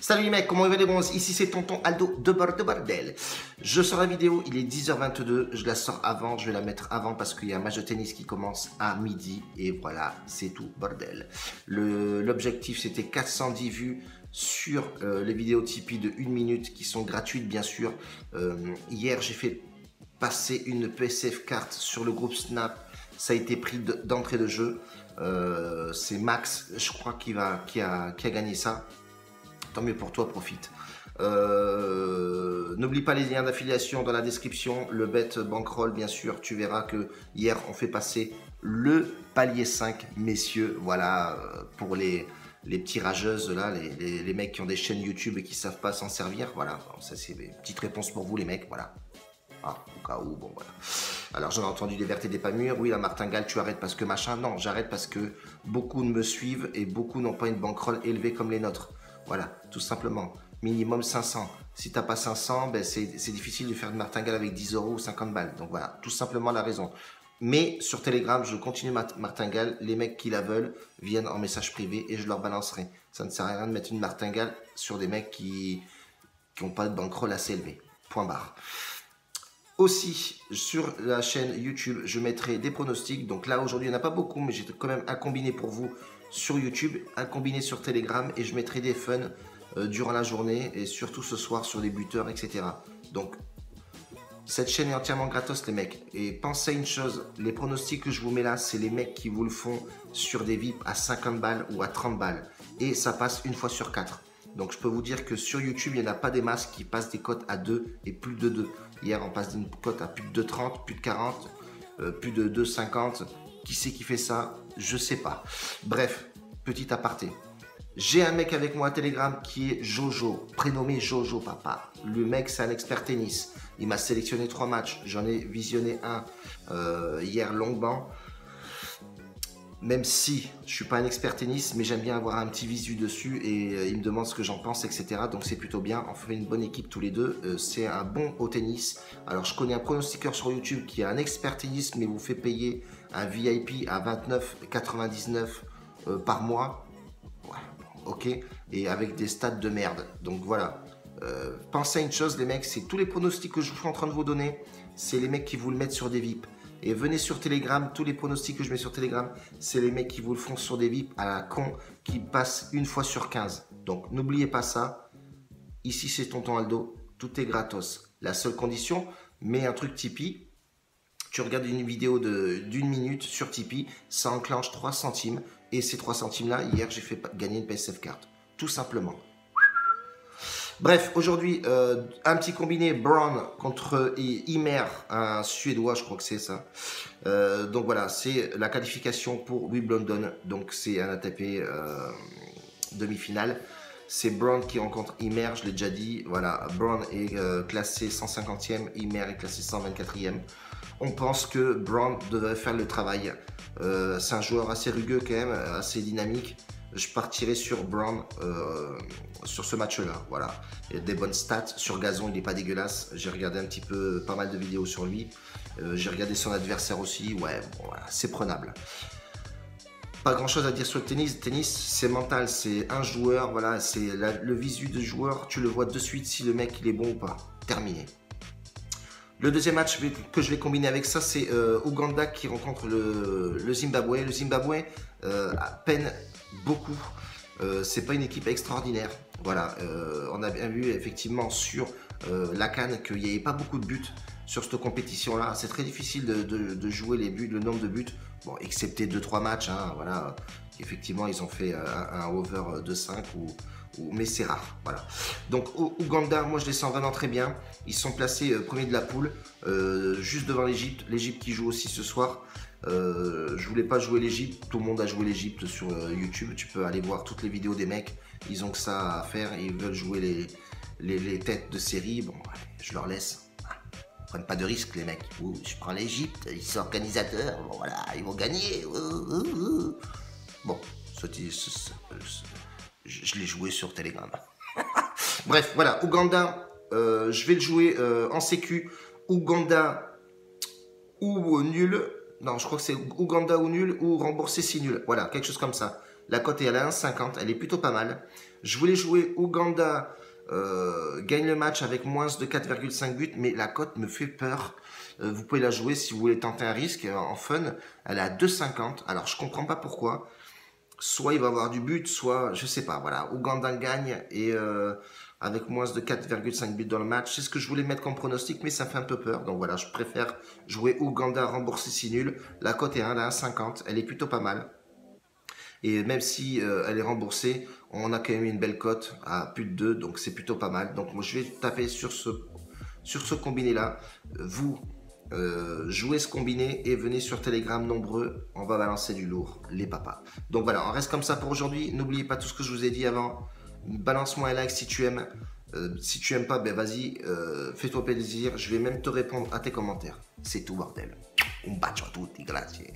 Salut les mecs, comment il va les bons? Ici c'est tonton Aldo de Bordel. Je sors la vidéo, il est 10h22, je la sors avant, je vais la mettre avant parce qu'il y a un match de tennis qui commence à midi et voilà, c'est tout, bordel. L'objectif c'était 410 vues sur les vidéos Tipeee de 1 minute qui sont gratuites bien sûr. Hier j'ai fait passer une PSF carte sur le groupe Snap, ça a été pris d'entrée de jeu. C'est Max, je crois, qui a gagné ça. Tant mieux pour toi, profite. N'oublie pas les liens d'affiliation dans la description. Le bet bankroll, bien sûr. Tu verras que hier, on fait passer le palier 5, messieurs. Voilà, pour les petits rageuses, là, les mecs qui ont des chaînes YouTube et qui ne savent pas s'en servir. Voilà, ça c'est une petite réponse pour vous, les mecs. Voilà. Ah, au cas où, bon voilà. Alors j'en ai entendu des vertes et des pas mûres. Oui, la martingale, tu arrêtes parce que machin. Non, j'arrête parce que beaucoup me suivent et beaucoup n'ont pas une bankroll élevée comme les nôtres. Voilà, tout simplement. Minimum 500. Si tu n'as pas 500, ben c'est difficile de faire une martingale avec 10 € ou 50 balles. Donc voilà, tout simplement la raison. Mais sur Telegram, je continue ma martingale. Les mecs qui la veulent viennent en message privé et je leur balancerai. Ça ne sert à rien de mettre une martingale sur des mecs qui n'ont pas de bankroll assez élevé. Point barre. Aussi, sur la chaîne YouTube, je mettrai des pronostics. Donc là, aujourd'hui, il n'y en a pas beaucoup, mais j'ai quand même un combiné pour vous sur YouTube, un combiné sur Telegram, et je mettrai des fun durant la journée, et surtout ce soir sur les buteurs, etc. Donc, cette chaîne est entièrement gratos, les mecs. Et pensez à une chose, les pronostics que je vous mets là, c'est les mecs qui vous le font sur des VIP à 50 balles ou à 30 balles. Et ça passe une fois sur 4. Donc je peux vous dire que sur YouTube, il n'y en a pas des masses qui passent des cotes à 2 et plus de 2. Hier, on passe d'une cote à plus de 2,30, plus de 40, plus de 2,50. Qui c'est qui fait ça? Je sais pas. Bref, petit aparté. J'ai un mec avec moi à Telegram qui est Jojo, prénommé Jojo Papa. Le mec, c'est un expert tennis. Il m'a sélectionné 3 matchs. J'en ai visionné un hier longuement. Même si je ne suis pas un expert tennis, mais j'aime bien avoir un petit visu dessus et il me demande ce que j'en pense, etc. Donc c'est plutôt bien, on fait une bonne équipe tous les deux. C'est un bon au tennis. Alors je connais un pronostiqueur sur YouTube qui est un expert tennis, mais vous fait payer un VIP à 29,99 par mois. Ouais, ok, et avec des stats de merde. Donc voilà. Pensez à une chose, les mecs, c'est tous les pronostics que je suis en train de vous donner, c'est les mecs qui vous le mettent sur des VIP. Et venez sur Telegram, tous les pronostics que je mets sur Telegram, c'est les mecs qui vous le font sur des VIP à la con, qui passent une fois sur 15. Donc n'oubliez pas ça. Ici c'est tonton Aldo, tout est gratos. La seule condition, mets un truc Tipeee. Tu regardes une vidéo d'une minute sur Tipeee, ça enclenche 3 centimes. Et ces 3 centimes là, hier j'ai fait gagner une PSF carte. Tout simplement. Bref, aujourd'hui, un petit combiné Brown contre Ymer, un Suédois, je crois que c'est ça. Donc voilà, c'est la qualification pour Wimbledon. Donc c'est un ATP demi-finale. C'est Brown qui rencontre Ymer, je l'ai déjà dit. Voilà, Brown est classé 150e, Ymer est classé 124e. On pense que Brown devrait faire le travail. C'est un joueur assez rugueux quand même, assez dynamique. Je partirai sur Brown sur ce match-là. Voilà. Il y a des bonnes stats. Sur gazon, il n'est pas dégueulasse. J'ai regardé un petit peu, pas mal de vidéos sur lui. J'ai regardé son adversaire aussi. Ouais, bon, voilà, c'est prenable. Pas grand-chose à dire sur le tennis. Le tennis, c'est mental. C'est un joueur. Voilà, c'est le visu de joueur. Tu le vois de suite si le mec il est bon ou pas. Terminé. Le deuxième match que je vais combiner avec ça, c'est Ouganda qui rencontre le Zimbabwe. Le Zimbabwe peine beaucoup. C'est pas une équipe extraordinaire. Voilà, on a bien vu effectivement sur la CAN qu'il n'y avait pas beaucoup de buts sur cette compétition-là. C'est très difficile de jouer les buts, le nombre de buts. Bon, excepté 2-3 matchs, hein, voilà. Effectivement, ils ont fait un over de 5 mais c'est rare, voilà. Donc Ouganda, moi je les sens vraiment très bien. Ils sont placés premiers de la poule, juste devant l'Égypte. L'Égypte qui joue aussi ce soir. Je voulais pas jouer l'Égypte, tout le monde a joué l'Égypte sur YouTube. Tu peux aller voir toutes les vidéos des mecs. Ils ont que ça à faire. Ils veulent jouer les têtes de série. Bon, je leur laisse. Ils prennent pas de risques, les mecs. Je prends l'Égypte, ils sont organisateurs. Bon, voilà, ils vont gagner. Bon, je l'ai joué sur Telegram. Bref, voilà, Ouganda, je vais le jouer en sécu. Ouganda ou nul. Non, je crois que c'est Ouganda ou nul ou rembourser si nul. Voilà, quelque chose comme ça. La cote est à 1,50, elle est plutôt pas mal. Je voulais jouer Ouganda gagne le match avec moins de 4,5 buts, mais la cote me fait peur. Vous pouvez la jouer si vous voulez tenter un risque en fun. Elle est à 2,50. Alors je comprends pas pourquoi. Soit il va avoir du but, soit je sais pas. Voilà, Ouganda gagne et avec moins de 4,5 buts dans le match. C'est ce que je voulais mettre comme pronostic, mais ça fait un peu peur. Donc voilà, je préfère jouer Ouganda remboursé si nul. La cote est à 1,50. Elle est plutôt pas mal. Et même si elle est remboursée, on a quand même une belle cote à plus de 2, donc c'est plutôt pas mal. Donc moi je vais taper sur ce combiné là. Vous jouez ce combiné et venez sur Telegram nombreux, on va balancer du lourd, les papas. Donc voilà, on reste comme ça pour aujourd'hui. N'oubliez pas tout ce que je vous ai dit avant. Balance-moi un like si tu aimes. Si tu aimes pas, ben vas-y, fais-toi plaisir. Je vais même te répondre à tes commentaires. C'est tout bordel. Un bacio a tutti, grazie.